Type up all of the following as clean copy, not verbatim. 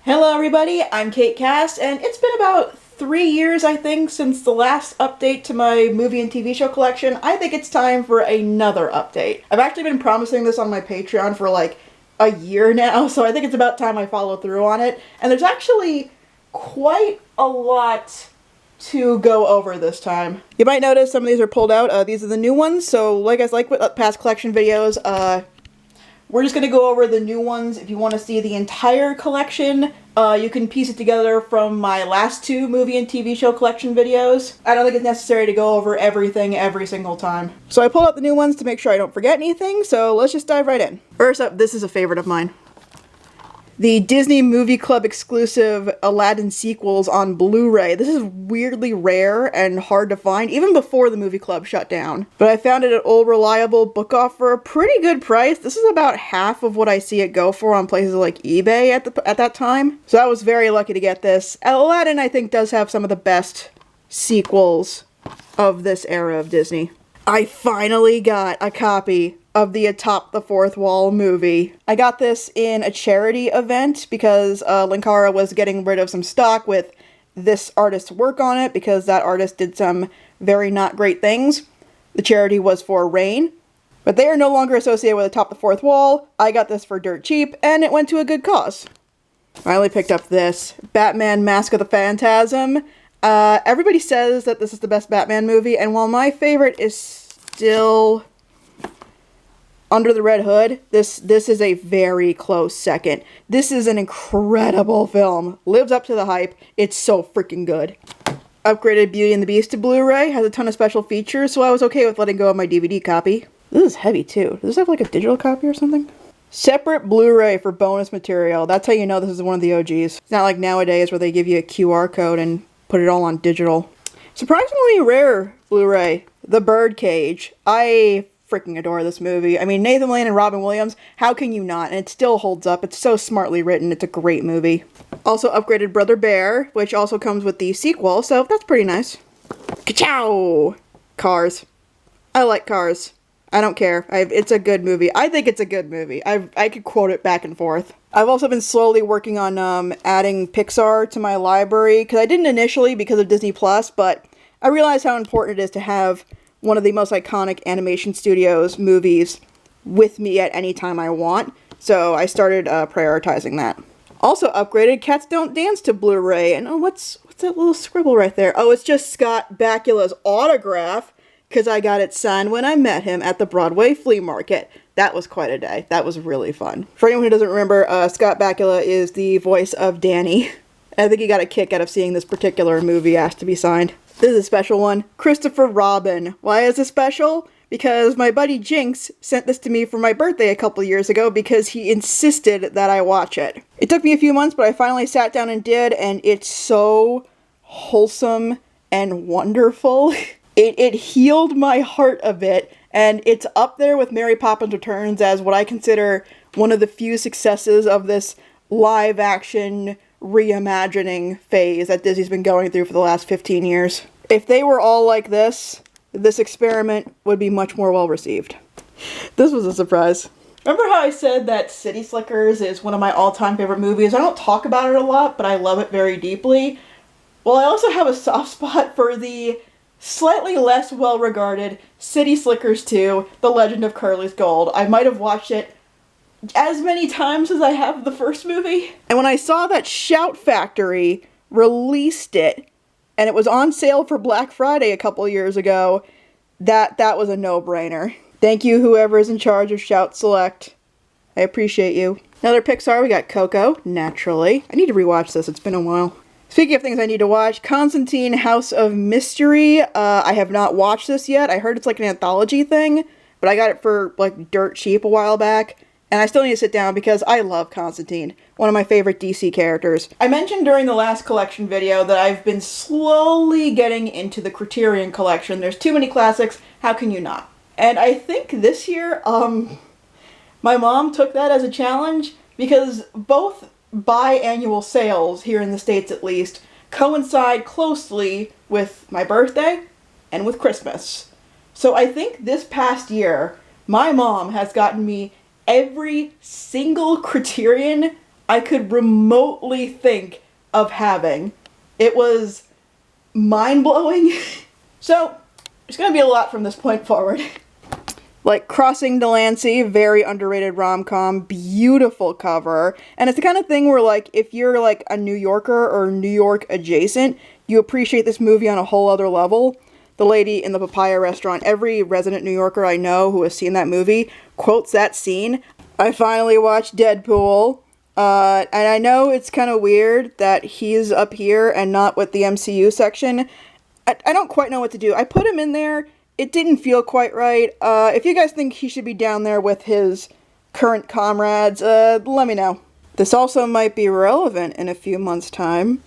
Hello everybody, I'm Kate Cast, and it's been about 3 years, I think, since the last update to my movie and TV show collection. I think it's time for another update. I've actually been promising this on my Patreon for like a year now, so I think it's about time I follow through on it. And there's actually quite a lot to go over this time. You might notice some of these are pulled out. These are the new ones, so like with past collection videos, we're just going to go over the new ones. If you want to see the entire collection, you can piece it together from my last two movie and TV show collection videos. I don't think it's necessary to go over everything every single time. So I pulled out the new ones to make sure I don't forget anything, so let's just dive right in. First up, this is a favorite of mine. The Disney Movie Club exclusive Aladdin sequels on Blu-ray. This is weirdly rare and hard to find, even before the movie club shut down. But I found it at Old Reliable Book Off for a pretty good price. This is about half of what I see it go for on places like eBay at that time. So I was very lucky to get this. Aladdin, I think, does have some of the best sequels of this era of Disney. I finally got a copy of the Atop the Fourth Wall movie. I got this in a charity event because Linkara was getting rid of some stock with this artist's work on it because that artist did some very not great things. The charity was for Rain, but they are no longer associated with Atop the Fourth Wall. I got this for dirt cheap, and it went to a good cause. Finally picked up this Batman Mask of the Phantasm. Everybody says that this is the best Batman movie, and while my favorite is still Under the Red Hood, this is a very close second. This is an incredible film. Lives up to the hype. It's so freaking good. Upgraded Beauty and the Beast to Blu-ray. Has a ton of special features, so I was okay with letting go of my DVD copy. This is heavy too. Does this have like a digital copy or something? Separate Blu-ray for bonus material. That's how you know this is one of the OGs. It's not like nowadays where they give you a QR code and put it all on digital. Surprisingly rare Blu-ray. The Birdcage. I freaking adore this movie. I mean, Nathan Lane and Robin Williams, how can you not? And it still holds up. It's so smartly written. It's a great movie. Also upgraded Brother Bear, which also comes with the sequel, so that's pretty nice. Ka-chow! Cars. I like Cars. I don't care. It's a good movie. I think it's a good movie. I could quote it back and forth. I've also been slowly working on adding Pixar to my library, because I didn't initially because of Disney+, but I realized how important it is to have one of the most iconic animation studios movies with me at any time I want, so I started prioritizing that. Also upgraded Cats Don't Dance to Blu-ray, and oh, what's that little scribble right there? Oh, it's just Scott Bakula's autograph, because I got it signed when I met him at the Broadway Flea Market. That was quite a day. That was really fun. For anyone who doesn't remember, Scott Bakula is the voice of Danny. I think he got a kick out of seeing this particular movie asked to be signed. This is a special one. Christopher Robin. Why is it special? Because my buddy Jinx sent this to me for my birthday a couple years ago because he insisted that I watch it. It took me a few months, but I finally sat down and did, and it's so wholesome and wonderful. It healed my heart a bit, and it's up there with Mary Poppins Returns as what I consider one of the few successes of this live-action reimagining phase that Disney's been going through for the last 15 years. If they were all like this experiment would be much more well received. This was a surprise. Remember how I said that City Slickers is one of my all-time favorite movies? I don't talk about it a lot, but I love it very deeply. Well, I also have a soft spot for the slightly less well-regarded City Slickers 2, The Legend of Curly's Gold. I might have watched it as many times as I have the first movie. And when I saw that Shout Factory released it, and it was on sale for Black Friday a couple years ago, that was a no-brainer. Thank you, whoever is in charge of Shout Select. I appreciate you. Another Pixar, we got Coco, naturally. I need to rewatch this, it's been a while. Speaking of things I need to watch, Constantine House of Mystery. I have not watched this yet. I heard it's like an anthology thing, but I got it for like dirt cheap a while back. And I still need to sit down because I love Constantine, one of my favorite DC characters. I mentioned during the last collection video that I've been slowly getting into the Criterion collection. There's too many classics, how can you not? And I think this year, my mom took that as a challenge because both biannual sales, here in the States at least, coincide closely with my birthday and with Christmas. So I think this past year, my mom has gotten me every single Criterion I could remotely think of having. It was mind-blowing. So, there's gonna be a lot from this point forward. Like Crossing Delancey, very underrated rom-com, beautiful cover. And it's the kind of thing where, like, if you're like a New Yorker or New York adjacent, you appreciate this movie on a whole other level. The lady in the papaya restaurant, every resident New Yorker I know who has seen that movie quotes that scene. I finally watched Deadpool. And I know it's kind of weird that he's up here and not with the MCU section. I don't quite know what to do. I put him in there. It didn't feel quite right. If you guys think he should be down there with his current comrades, let me know. This also might be relevant in a few months' time.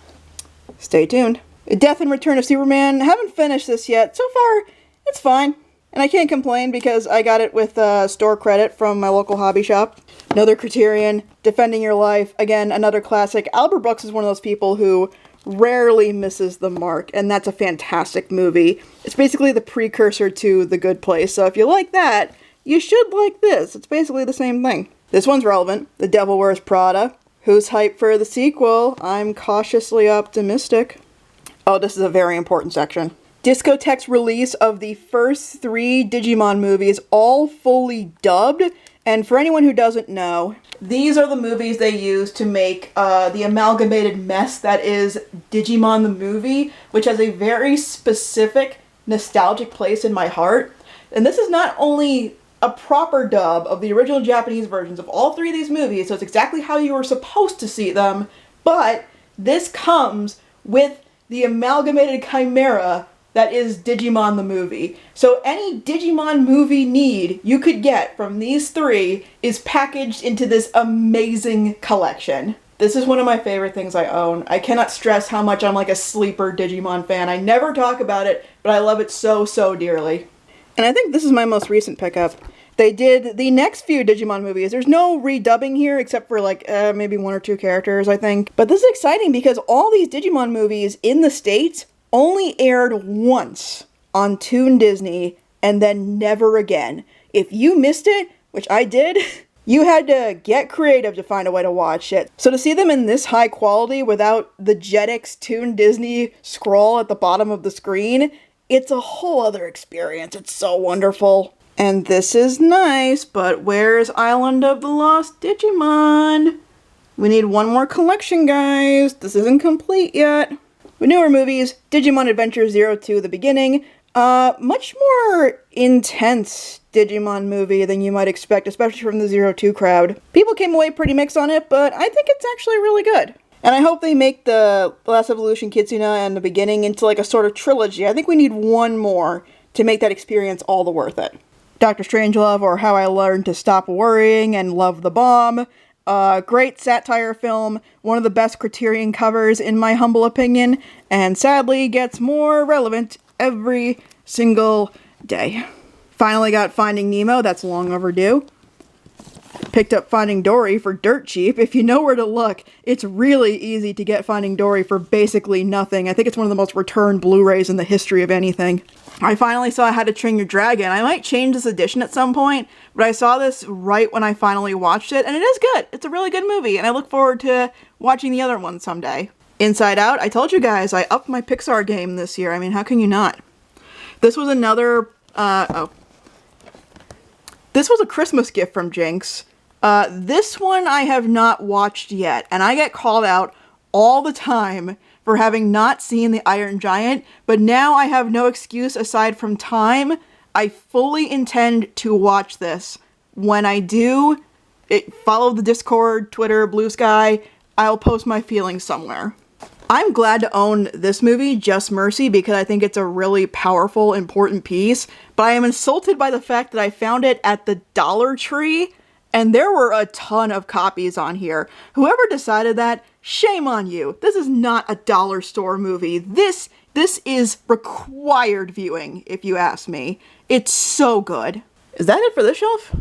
Stay tuned. Death and Return of Superman. Haven't finished this yet. So far, it's fine. And I can't complain because I got it with store credit from my local hobby shop. Another Criterion. Defending Your Life. Again, another classic. Albert Brooks is one of those people who rarely misses the mark, and that's a fantastic movie. It's basically the precursor to The Good Place, so if you like that, you should like this. It's basically the same thing. This one's relevant. The Devil Wears Prada. Who's hyped for the sequel? I'm cautiously optimistic. Oh, this is a very important section. Discotek's release of the first 3 Digimon movies, all fully dubbed. And for anyone who doesn't know, these are the movies they use to make the amalgamated mess that is Digimon the movie, which has a very specific nostalgic place in my heart. And this is not only a proper dub of the original Japanese versions of all 3 of these movies, so it's exactly how you were supposed to see them, but this comes with the amalgamated chimera that is Digimon the movie. So any Digimon movie need you could get from these 3 is packaged into this amazing collection. This is one of my favorite things I own. I cannot stress how much I'm like a sleeper Digimon fan. I never talk about it, but I love it so, so dearly. And I think this is my most recent pickup. They did the next few Digimon movies. There's no redubbing here except for like maybe 1 or 2 characters, I think. But this is exciting because all these Digimon movies in the States only aired once on Toon Disney and then never again. If you missed it, which I did, you had to get creative to find a way to watch it. So to see them in this high quality without the Jetix Toon Disney scroll at the bottom of the screen, it's a whole other experience. It's so wonderful. And this is nice, but where's Island of the Lost Digimon? We need one more collection, guys. This isn't complete yet. With newer movies, Digimon Adventure 02 The Beginning, much more intense Digimon movie than you might expect, especially from the 02 crowd. People came away pretty mixed on it, but I think it's actually really good. And I hope they make the Last Evolution Kitsuna and The Beginning into like a sort of trilogy. I think we need one more to make that experience all the worth it. Dr. Strangelove, or How I Learned to Stop Worrying and Love the Bomb. Great satire film, one of the best Criterion covers in my humble opinion, and sadly gets more relevant every single day. Finally got Finding Nemo, that's long overdue. Picked up Finding Dory for dirt cheap. If you know where to look, it's really easy to get Finding Dory for basically nothing. I think it's one of the most returned Blu-rays in the history of anything. I finally saw How to Train Your Dragon. I might change this edition at some point, but I saw this right when I finally watched it, and it is good. It's a really good movie, and I look forward to watching the other one someday. Inside Out, I told you guys, I upped my Pixar game this year. I mean, how can you not? This was another, This was a Christmas gift from Jinx. This one I have not watched yet, and I get called out all the time for having not seen The Iron Giant, but now I have no excuse aside from time. I fully intend to watch this. When I do, follow the Discord, Twitter, Blue Sky, I'll post my feelings somewhere. I'm glad to own this movie, Just Mercy, because I think it's a really powerful, important piece, but I am insulted by the fact that I found it at the Dollar Tree, and there were a ton of copies on here. Whoever decided that, shame on you. This is not a dollar store movie. This is required viewing, if you ask me. It's so good. Is that it for this shelf?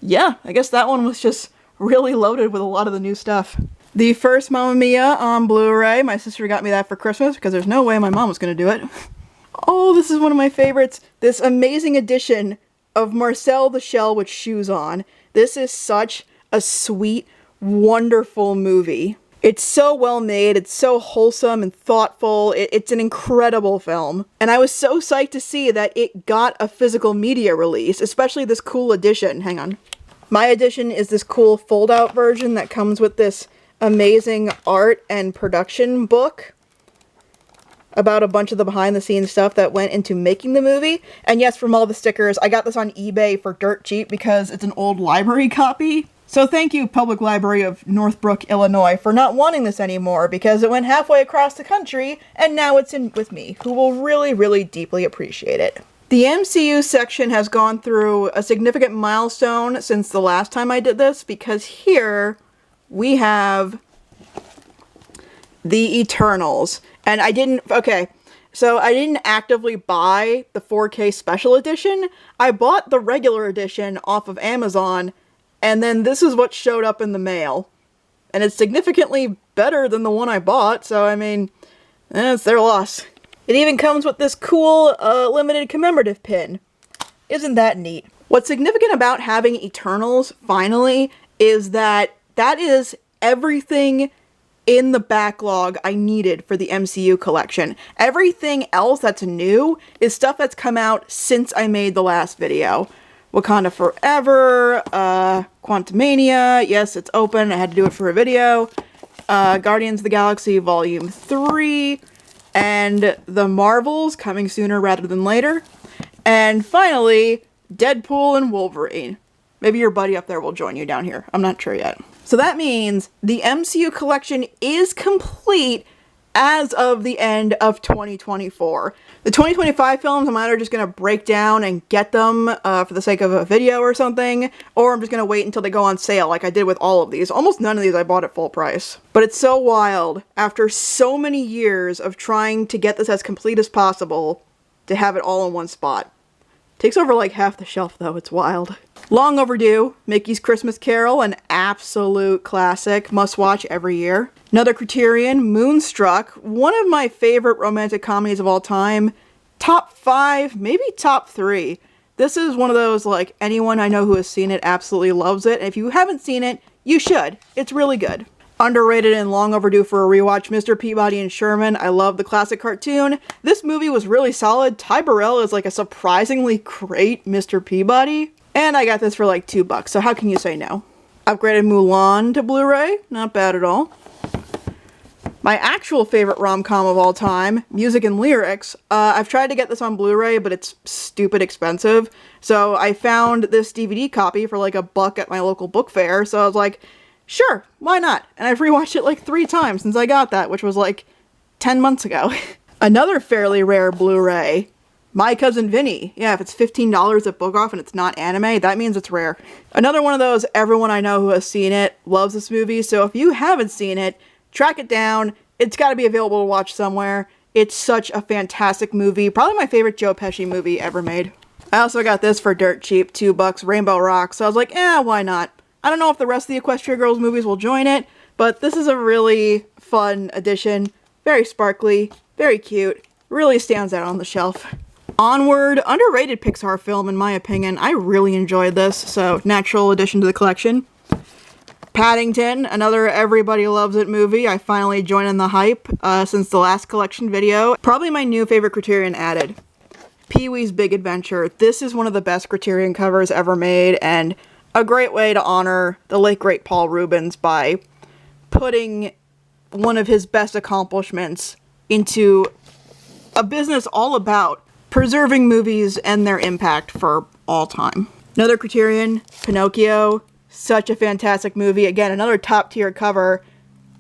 Yeah, I guess that one was just really loaded with a lot of the new stuff. The first Mamma Mia on Blu-ray. My sister got me that for Christmas because there's no way my mom was going to do it. Oh, this is one of my favorites. This amazing edition of Marcel the Shell with Shoes On. This is such a sweet, wonderful movie. It's so well made, it's so wholesome and thoughtful, it's an incredible film. And I was so psyched to see that it got a physical media release, especially this cool edition. Hang on. My edition is this cool fold-out version that comes with this amazing art and production book about a bunch of the behind-the-scenes stuff that went into making the movie. And yes, from all the stickers, I got this on eBay for dirt cheap because it's an old library copy. So thank you, Public Library of Northbrook, Illinois, for not wanting this anymore, because it went halfway across the country, and now it's in with me, who will really, really deeply appreciate it. The MCU section has gone through a significant milestone since the last time I did this, because here we have the Eternals. And I didn't actively buy the 4K special edition. I bought the regular edition off of Amazon, and then this is what showed up in the mail. And it's significantly better than the one I bought, so I mean, it's their loss. It even comes with this cool, limited commemorative pin. Isn't that neat? What's significant about having Eternals, finally, is that is everything in the backlog I needed for the MCU collection. Everything else that's new is stuff that's come out since I made the last video. Wakanda Forever, Quantumania, yes, it's open, I had to do it for a video, Guardians of the Galaxy Volume 3, and The Marvels, coming sooner rather than later, and finally, Deadpool and Wolverine. Maybe your buddy up there will join you down here, I'm not sure yet. So that means the MCU collection is complete as of the end of 2024. The 2025 films, I'm either just going to break down and get them for the sake of a video or something, or I'm just going to wait until they go on sale like I did with all of these. Almost none of these I bought at full price. But it's so wild, after so many years of trying to get this as complete as possible, to have it all in one spot. Takes over like half the shelf though, it's wild. Long overdue, Mickey's Christmas Carol, an absolute classic, must watch every year. Another Criterion, Moonstruck, one of my favorite romantic comedies of all time. Top 5, maybe top 3. This is one of those, like, anyone I know who has seen it absolutely loves it. And if you haven't seen it, you should. It's really good. Underrated and long overdue for a rewatch, Mr. Peabody and Sherman. I love the classic cartoon. This movie was really solid. Ty Burrell is like a surprisingly great Mr. Peabody. And I got this for like $2, so how can you say no? Upgraded Mulan to Blu-ray. Not bad at all. My actual favorite rom-com of all time, Music and Lyrics. I've tried to get this on Blu-ray, but it's stupid expensive. So I found this DVD copy for like $1 at my local book fair. So I was like, sure, why not? And I've rewatched it like 3 times since I got that, which was like 10 months ago. Another fairly rare Blu-ray, My Cousin Vinny. Yeah, if it's $15 at Book Off and it's not anime, that means it's rare. Another one of those, everyone I know who has seen it loves this movie. So if you haven't seen it, track it down. It's got to be available to watch somewhere. It's such a fantastic movie. Probably my favorite Joe Pesci movie ever made. I also got this for dirt cheap, $2, Rainbow Rocks. So I was like, why not? I don't know if the rest of the Equestria Girls movies will join it, but this is a really fun addition. Very sparkly, very cute, really stands out on the shelf. Onward, underrated Pixar film in my opinion. I really enjoyed this, so natural addition to the collection. Paddington, another everybody loves it movie. I finally joined in the hype since the last collection video. Probably my new favorite Criterion added. Pee-wee's Big Adventure. This is one of the best Criterion covers ever made, and a great way to honor the late great Paul Reubens by putting one of his best accomplishments into a business all about preserving movies and their impact for all time. Another Criterion, Pinocchio. Such a fantastic movie. Again, another top tier cover.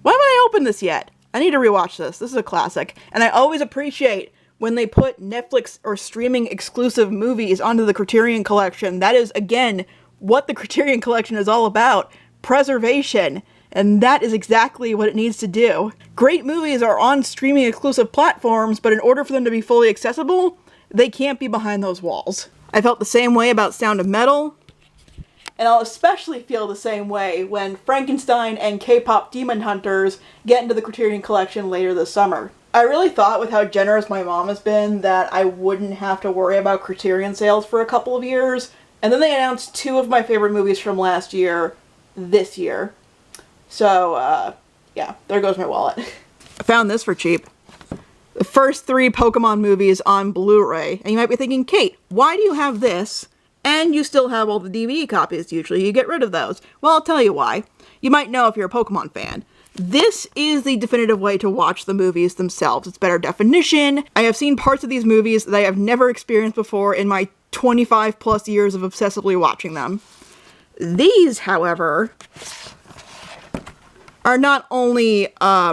Why haven't I opened this yet? I need to rewatch this. This is a classic. And I always appreciate when they put Netflix or streaming exclusive movies onto the Criterion Collection. That is, again, what the Criterion Collection is all about. Preservation. And that is exactly what it needs to do. Great movies are on streaming exclusive platforms, but in order for them to be fully accessible, they can't be behind those walls. I felt the same way about Sound of Metal. And I'll especially feel the same way when Frankenstein and K-pop Demon Hunters get into the Criterion Collection later this summer. I really thought with how generous my mom has been that I wouldn't have to worry about Criterion sales for a couple of years. And then they announced 2 of my favorite movies from last year, this year. So, yeah, there goes my wallet. I found this for cheap. The first 3 Pokemon movies on Blu-ray. And you might be thinking, Kate, why do you have this? And you still have all the DVD copies usually. You get rid of those. Well, I'll tell you why. You might know if you're a Pokemon fan. This is the definitive way to watch the movies themselves. It's better definition. I have seen parts of these movies that I have never experienced before in my 25 plus years of obsessively watching them. These, however, are not only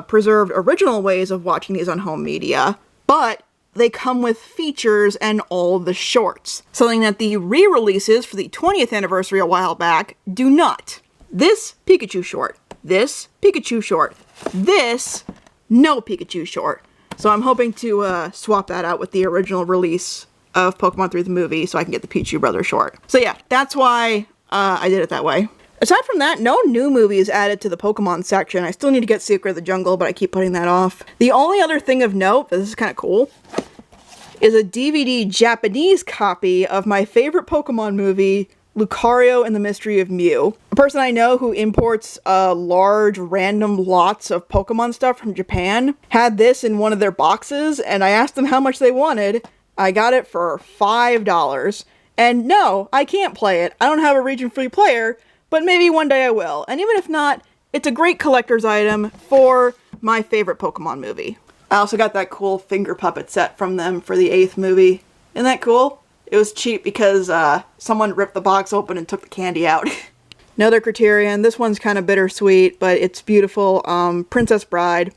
preserved original ways of watching these on home media, but they come with features and all the shorts. Something that the re-releases for the 20th anniversary a while back do not. This Pikachu short. This Pikachu short. This no Pikachu short. So I'm hoping to swap that out with the original release of Pokemon 3 the movie so I can get the Pichu Brothers short. So yeah, that's why I did it that way. Aside from that, no new movies added to the Pokemon section. I still need to get Secret of the Jungle, but I keep putting that off. The only other thing of note, this is kind of cool, is a DVD Japanese copy of my favorite Pokemon movie, Lucario and the Mystery of Mew. A person I know who imports large random lots of Pokemon stuff from Japan had this in one of their boxes, and I asked them how much they wanted. I got it for $5. And no, I can't play it. I don't have a region-free player, but maybe one day I will. And even if not, it's a great collector's item for my favorite Pokemon movie. I also got that cool finger puppet set from them for the 8th movie. Isn't that cool? It was cheap because someone ripped the box open and took the candy out. Another Criterion. This one's kind of bittersweet, but it's beautiful. Princess Bride.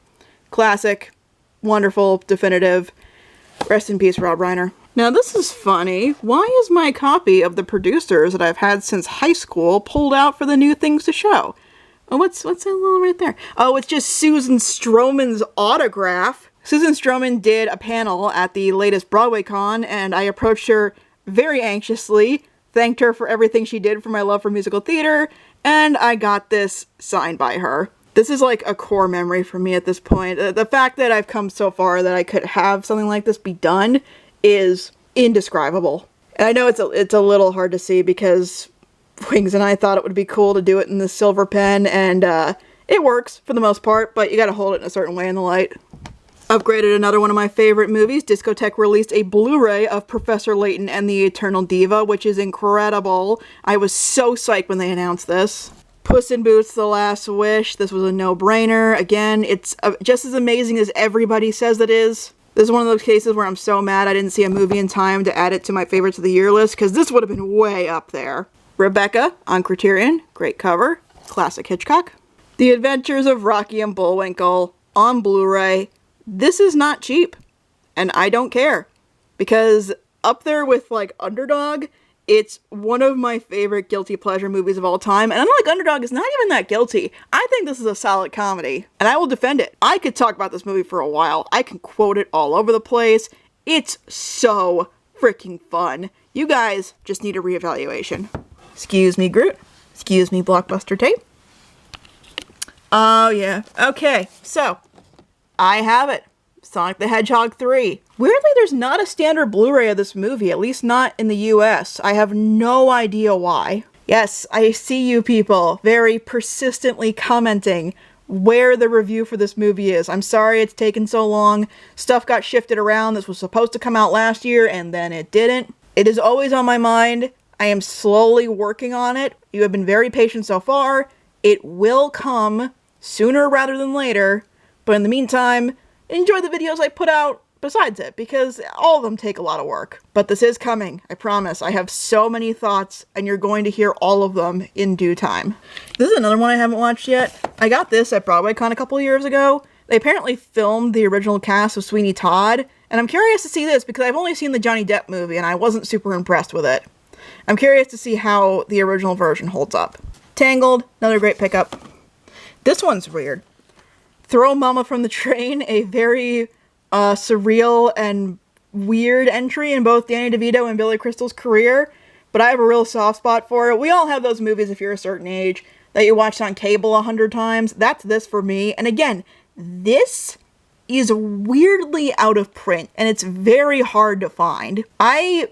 Classic. Wonderful. Definitive. Rest in peace, Rob Reiner. Now this is funny. Why is my copy of The Producers that I've had since high school pulled out for the new things to show? Oh, what's that little right there? Oh, it's just Susan Stroman's autograph. Susan Stroman did a panel at the latest Broadway Con, and I approached her very anxiously, thanked her for everything she did for my love for musical theater, and I got this signed by her. This is like a core memory for me at this point. The fact that I've come so far that I could have something like this be done is indescribable. And I know it's a little hard to see because Wings and I thought it would be cool to do it in the silver pen, and it works for the most part, but you gotta hold it in a certain way in the light. Upgraded another one of my favorite movies. Discotek released a Blu-ray of Professor Layton and the Eternal Diva, which is incredible. I was so psyched when they announced this. Puss in Boots: The Last Wish. This was a no-brainer. Again, it's just as amazing as everybody says it is. This is one of those cases where I'm so mad I didn't see a movie in time to add it to my favorites of the year list, because this would have been way up there. Rebecca on Criterion. Great cover. Classic Hitchcock. The Adventures of Rocky and Bullwinkle on Blu-ray. This is not cheap, and I don't care, because up there with, like, Underdog, it's one of my favorite guilty pleasure movies of all time, and unlike Underdog, it's not even that guilty. I think this is a solid comedy, and I will defend it. I could talk about this movie for a while. I can quote it all over the place. It's so freaking fun. You guys just need a reevaluation. Excuse me, Groot. Excuse me, Blockbuster Tape. Oh, yeah. Okay, so I have it. Sonic the Hedgehog 3. Weirdly, there's not a standard Blu-ray of this movie, at least not in the US. I have no idea why. Yes, I see you people very persistently commenting where the review for this movie is. I'm sorry it's taken so long. Stuff got shifted around. This was supposed to come out last year, and then it didn't. It is always on my mind. I am slowly working on it. You have been very patient so far. It will come sooner rather than later. But in the meantime, enjoy the videos I put out besides it, because all of them take a lot of work. But this is coming, I promise. I have so many thoughts, and you're going to hear all of them in due time. This is another one I haven't watched yet. I got this at BroadwayCon a couple years ago. They apparently filmed the original cast of Sweeney Todd, and I'm curious to see this because I've only seen the Johnny Depp movie, and I wasn't super impressed with it. I'm curious to see how the original version holds up. Tangled, another great pickup. This one's weird. Throw Mama from the Train, a very surreal and weird entry in both Danny DeVito and Billy Crystal's career, but I have a real soft spot for it. We all have those movies if you're a certain age that you watched on cable 100 times. That's this for me. And again, this is weirdly out of print, and it's very hard to find. I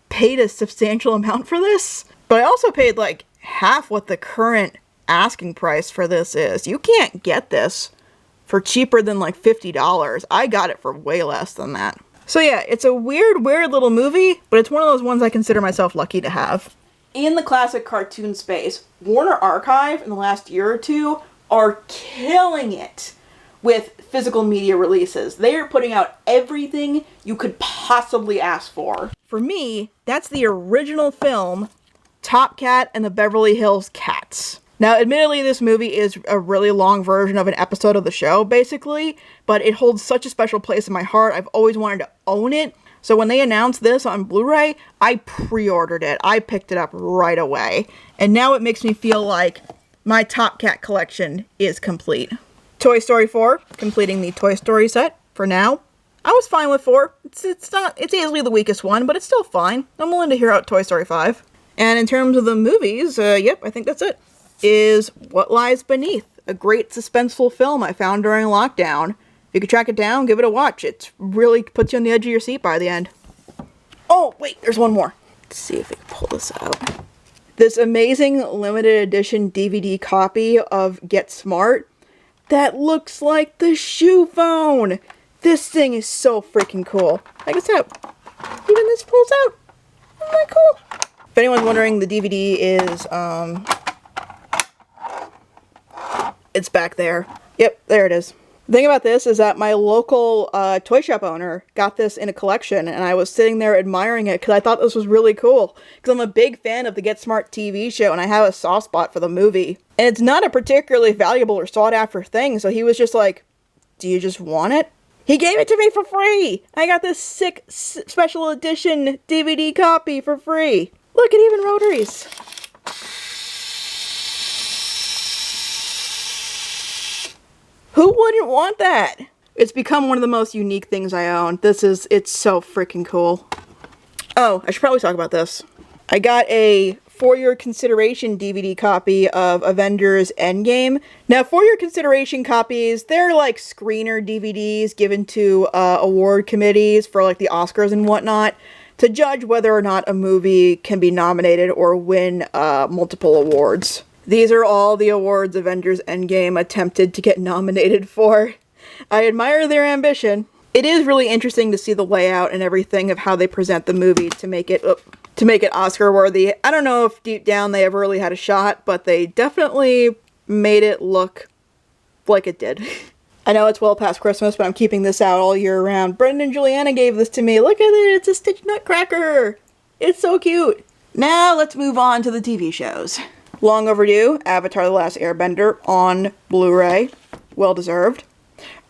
paid a substantial amount for this, but I also paid like half what the current asking price for this is. You can't get this for cheaper than like $50. I got it for way less than that. So yeah, it's a weird little movie, but it's one of those ones I consider myself lucky to have. In the classic cartoon space, Warner Archive in the last year or two are killing it with physical media releases. They are putting out everything you could possibly ask for. For me, that's the original film, Top Cat and the Beverly Hills Cats. Now, admittedly, this movie is a really long version of an episode of the show, basically, but it holds such a special place in my heart. I've always wanted to own it. So when they announced this on Blu-ray, I pre-ordered it. I picked it up right away. And now it makes me feel like my Top Cat collection is complete. Toy Story 4, completing the Toy Story set for now. I was fine with 4. It's easily the weakest one, but it's still fine. I'm willing to hear out Toy Story 5. And in terms of the movies, yep, I think that's it. Is What Lies Beneath, a great suspenseful film I found during lockdown. If you could track it down, give it a watch. It really puts you on the edge of your seat by the end. Oh, wait, there's one more. Let's see if we can pull this out. This amazing limited edition DVD copy of Get Smart that looks like the shoe phone. This thing is so freaking cool. Check this out. Even this pulls out. Isn't that cool? If anyone's wondering, the DVD is, it's back there. Yep, there it is. The thing about this is that my local toy shop owner got this in a collection, and I was sitting there admiring it because I thought this was really cool. Because I'm a big fan of the Get Smart TV show, and I have a soft spot for the movie. And it's not a particularly valuable or sought-after thing, so he was just like, do you just want it? He gave it to me for free! I got this sick special edition DVD copy for free. Look, it even rotaries. Who wouldn't want that? It's become one of the most unique things I own. It's so freaking cool. Oh, I should probably talk about this. I got a For Your Consideration DVD copy of Avengers Endgame. Now, For Your Consideration copies, they're like screener DVDs given to award committees for like the Oscars and whatnot to judge whether or not a movie can be nominated or win multiple awards. These are all the awards Avengers Endgame attempted to get nominated for. I admire their ambition. It is really interesting to see the layout and everything of how they present the movie to make it Oscar worthy. I don't know if deep down they ever really had a shot, but they definitely made it look like it did. I know it's well past Christmas, but I'm keeping this out all year round. Brendan and Juliana gave this to me. Look at it, it's a Stitch Nutcracker. It's so cute. Now let's move on to the TV shows. Long overdue, Avatar: The Last Airbender on Blu-ray. Well deserved.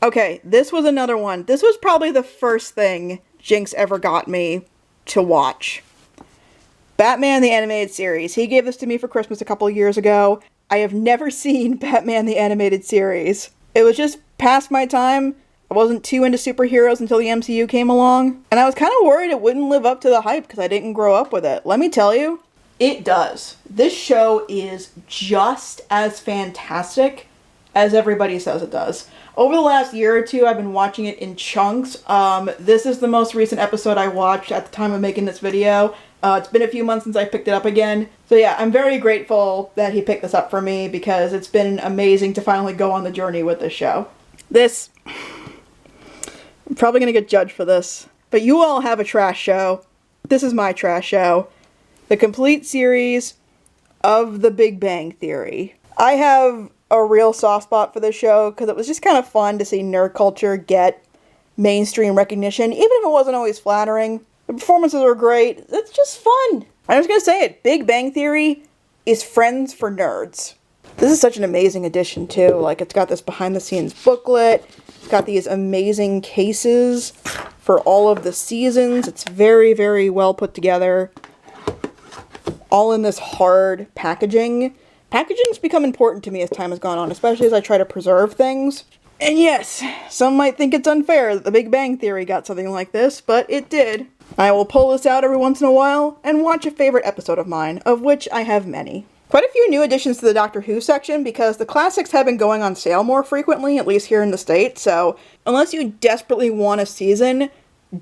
Okay, this was another one. This was probably the first thing Jinx ever got me to watch. Batman the Animated Series. He gave this to me for Christmas a couple years ago. I have never seen Batman the Animated Series. It was just past my time. I wasn't too into superheroes until the MCU came along. And I was kind of worried it wouldn't live up to the hype because I didn't grow up with it. Let me tell you, it does. This show is just as fantastic as everybody says it does. Over the last year or two, I've been watching it in chunks. This is the most recent episode I watched at the time of making this video. It's been a few months since I picked it up again. So yeah, I'm very grateful that he picked this up for me because it's been amazing to finally go on the journey with this show. I'm probably going to get judged for this, but you all have a trash show. This is my trash show. The complete series of The Big Bang Theory. I have a real soft spot for this show because it was just kind of fun to see nerd culture get mainstream recognition, even if it wasn't always flattering. The performances were great. It's just fun. I'm just going to say it. Big Bang Theory is friends for nerds. This is such an amazing addition too. Like, it's got this behind the scenes booklet. It's got these amazing cases for all of the seasons. It's very, very well put together. All in this hard packaging. Packaging's become important to me as time has gone on, especially as I try to preserve things. And yes, some might think it's unfair that The Big Bang Theory got something like this, but it did. I will pull this out every once in a while and watch a favorite episode of mine, of which I have many. Quite a few new additions to the Doctor Who section because the classics have been going on sale more frequently, at least here in the States, so unless you desperately want a season,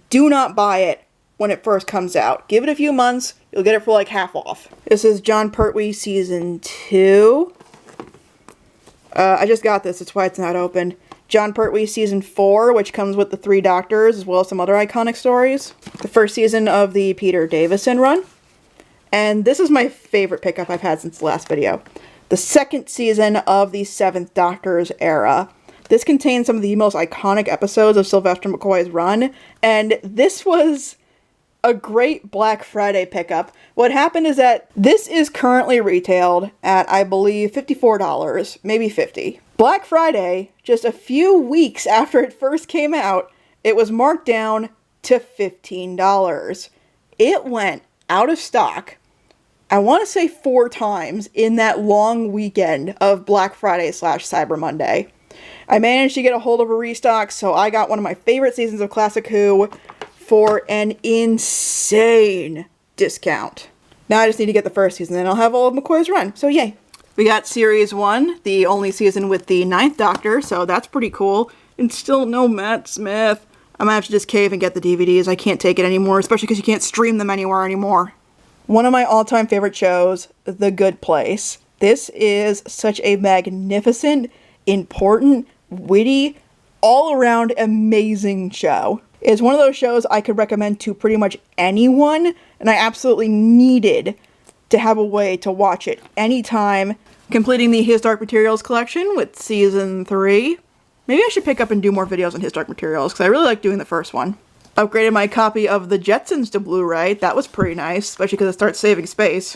do not buy it when it first comes out. Give it a few months, you'll get it for like half off. This is Jon Pertwee Season 2. I just got this, that's why it's not open. Jon Pertwee Season 4, which comes with the 3 Doctors, as well as some other iconic stories. The first season of the Peter Davison run. And this is my favorite pickup I've had since the last video. The second season of the 7th Doctor's era. This contains some of the most iconic episodes of Sylvester McCoy's run, and this was a great Black Friday pickup. What happened is that this is currently retailed at, I believe, $54, maybe $50. Black Friday, just a few weeks after it first came out, it was marked down to $15. It went out of stock, I want to say 4 times in that long weekend of Black Friday / Cyber Monday. I managed to get a hold of a restock, so I got one of my favorite seasons of Classic Who for an insane discount. Now I just need to get the first season, then I'll have all of McCoy's run, so yay. We got Series 1, the only season with the 9th Doctor, so that's pretty cool. And still no Matt Smith. I'm gonna have to just cave and get the DVDs. I can't take it anymore, especially because you can't stream them anywhere anymore. One of my all-time favorite shows, The Good Place. This is such a magnificent, important, witty, all-around amazing show. It's one of those shows I could recommend to pretty much anyone, and I absolutely needed to have a way to watch it anytime. Completing the His Dark Materials collection with Season 3. Maybe I should pick up and do more videos on His Dark Materials, because I really like doing the first one. Upgraded my copy of The Jetsons to Blu-ray. That was pretty nice, especially because it starts saving space.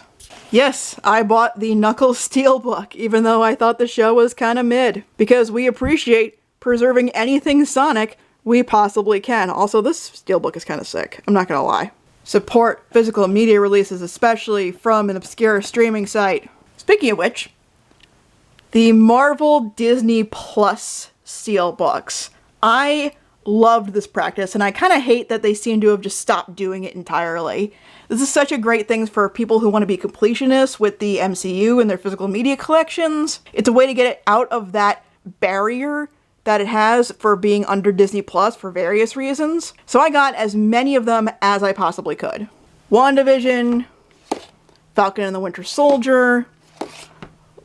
Yes, I bought the Knuckles Steelbook, even though I thought the show was kinda mid. Because we appreciate preserving anything Sonic we possibly can. Also, this Steelbook is kinda sick, I'm not gonna lie. Support physical media releases, especially from an obscure streaming site. Speaking of which, the Marvel Disney Plus Steelbooks. I loved this practice, and I kind of hate that they seem to have just stopped doing it entirely. This is such a great thing for people who want to be completionists with the MCU and their physical media collections. It's a way to get it out of that barrier that it has for being under Disney Plus for various reasons. So I got as many of them as I possibly could. WandaVision, Falcon and the Winter Soldier,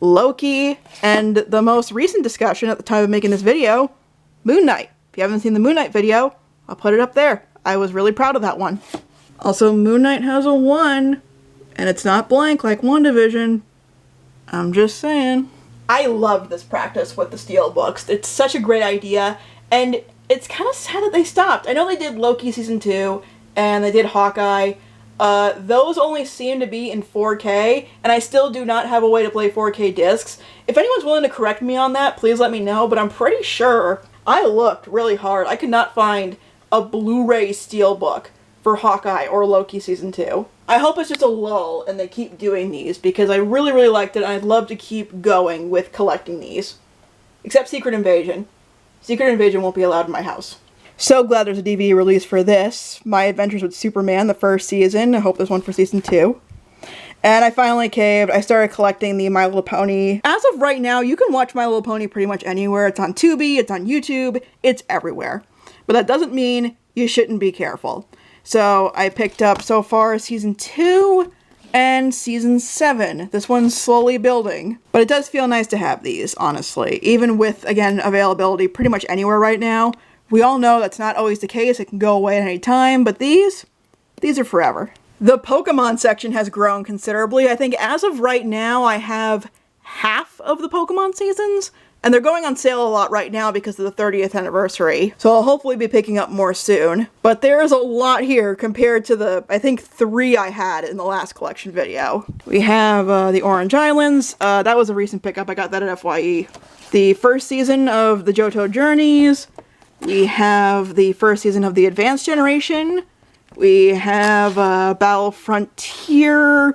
Loki, and the most recent discussion at the time of making this video, Moon Knight. If you haven't seen the Moon Knight video, I'll put it up there. I was really proud of that one. Also, Moon Knight has a 1, and it's not blank like WandaVision. I'm just saying. I loved this practice with the Steelbooks. It's such a great idea, and it's kind of sad that they stopped. I know they did Loki Season 2, and they did Hawkeye. Those only seem to be in 4K, and I still do not have a way to play 4K discs. If anyone's willing to correct me on that, please let me know, but I'm pretty sure I looked really hard. I could not find a Blu-ray Steelbook for Hawkeye or Loki Season 2. I hope it's just a lull and they keep doing these, because I really, really liked it, and I'd love to keep going with collecting these. Except Secret Invasion. Secret Invasion won't be allowed in my house. So glad there's a DVD release for this. My Adventures with Superman, the first season. I hope there's one for Season 2. And I finally caved. I started collecting the My Little Pony. As of right now, you can watch My Little Pony pretty much anywhere. It's on Tubi, it's on YouTube, it's everywhere. But that doesn't mean you shouldn't be careful. So I picked up so far Season 2 and Season 7. This one's slowly building. But it does feel nice to have these, honestly. Even with, again, availability pretty much anywhere right now. We all know that's not always the case. It can go away at any time. But these are forever. The Pokemon section has grown considerably. I think as of right now, I have half of the Pokemon seasons. And they're going on sale a lot right now because of the 30th anniversary. So I'll hopefully be picking up more soon. But there's a lot here compared to the, I think, 3 I had in the last collection video. We have the Orange Islands. That was a recent pickup. I got that at FYE. The first season of the Johto Journeys. We have the first season of the Advanced Generation. We have Battle Frontier.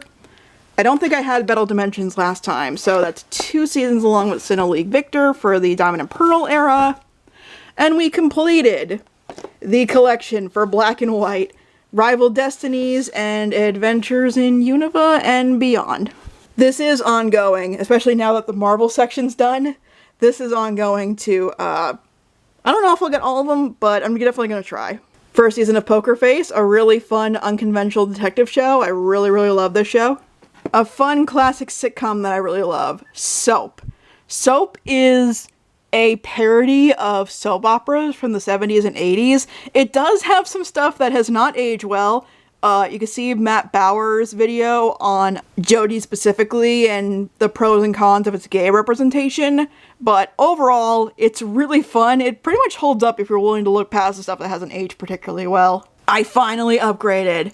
I don't think I had Battle Dimensions last time, so that's 2 seasons along with Sinnoh League Victor for the Diamond and Pearl era. And we completed the collection for Black and White, Rival Destinies, and Adventures in Unova and beyond. This is ongoing, especially now that the Marvel section's done. This is ongoing to, I don't know if I'll get all of them, but I'm definitely going to try. First season of Poker Face, a really fun, unconventional detective show. I really, really love this show. A fun classic sitcom that I really love, Soap. Soap is a parody of soap operas from the 70s and 80s. It does have some stuff that has not aged well. You can see Matt Bauer's video on Jodie specifically and the pros and cons of its gay representation, but overall, it's really fun. It pretty much holds up if you're willing to look past the stuff that hasn't aged particularly well. I finally upgraded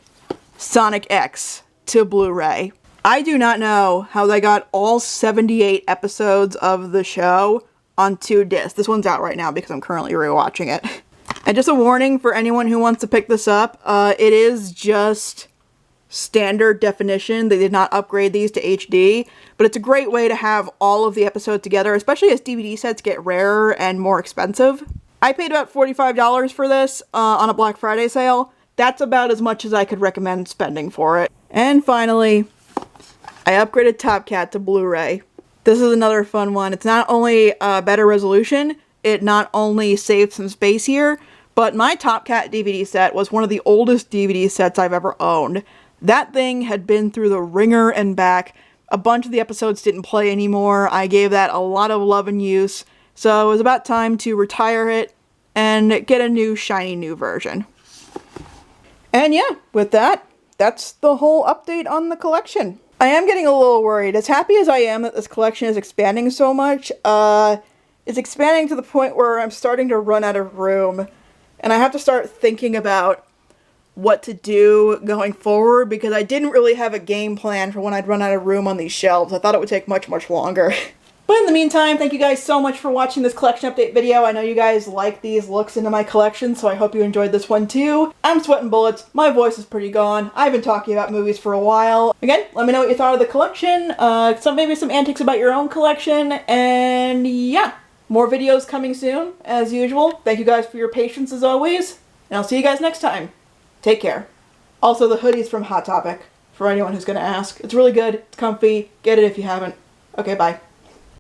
Sonic X to Blu-ray. I do not know how they got all 78 episodes of the show on 2 discs. This one's out right now because I'm currently rewatching it. And just a warning for anyone who wants to pick this up, it is just standard definition. They did not upgrade these to HD, but it's a great way to have all of the episodes together, especially as DVD sets get rarer and more expensive. I paid about $45 for this on a Black Friday sale. That's about as much as I could recommend spending for it. And finally, I upgraded Top Cat to Blu-ray. This is another fun one. It's not only better resolution, it not only saved some space here, but my Top Cat DVD set was one of the oldest DVD sets I've ever owned. That thing had been through the ringer and back. A bunch of the episodes didn't play anymore. I gave that a lot of love and use, so it was about time to retire it and get a new shiny new version. And yeah, with that, that's the whole update on the collection. I am getting a little worried. As happy as I am that this collection is expanding so much, it's expanding to the point where I'm starting to run out of room. And I have to start thinking about what to do going forward because I didn't really have a game plan for when I'd run out of room on these shelves. I thought it would take much, much longer. But in the meantime, thank you guys so much for watching this collection update video. I know you guys like these looks into my collection, so I hope you enjoyed this one too. I'm sweating bullets. My voice is pretty gone. I've been talking about movies for a while. Again, let me know what you thought of the collection, maybe some antics about your own collection, and yeah. More videos coming soon, as usual. Thank you guys for your patience as always, and I'll see you guys next time. Take care. Also, the hoodie's from Hot Topic, for anyone who's gonna ask. It's really good, it's comfy, get it if you haven't. Okay, bye.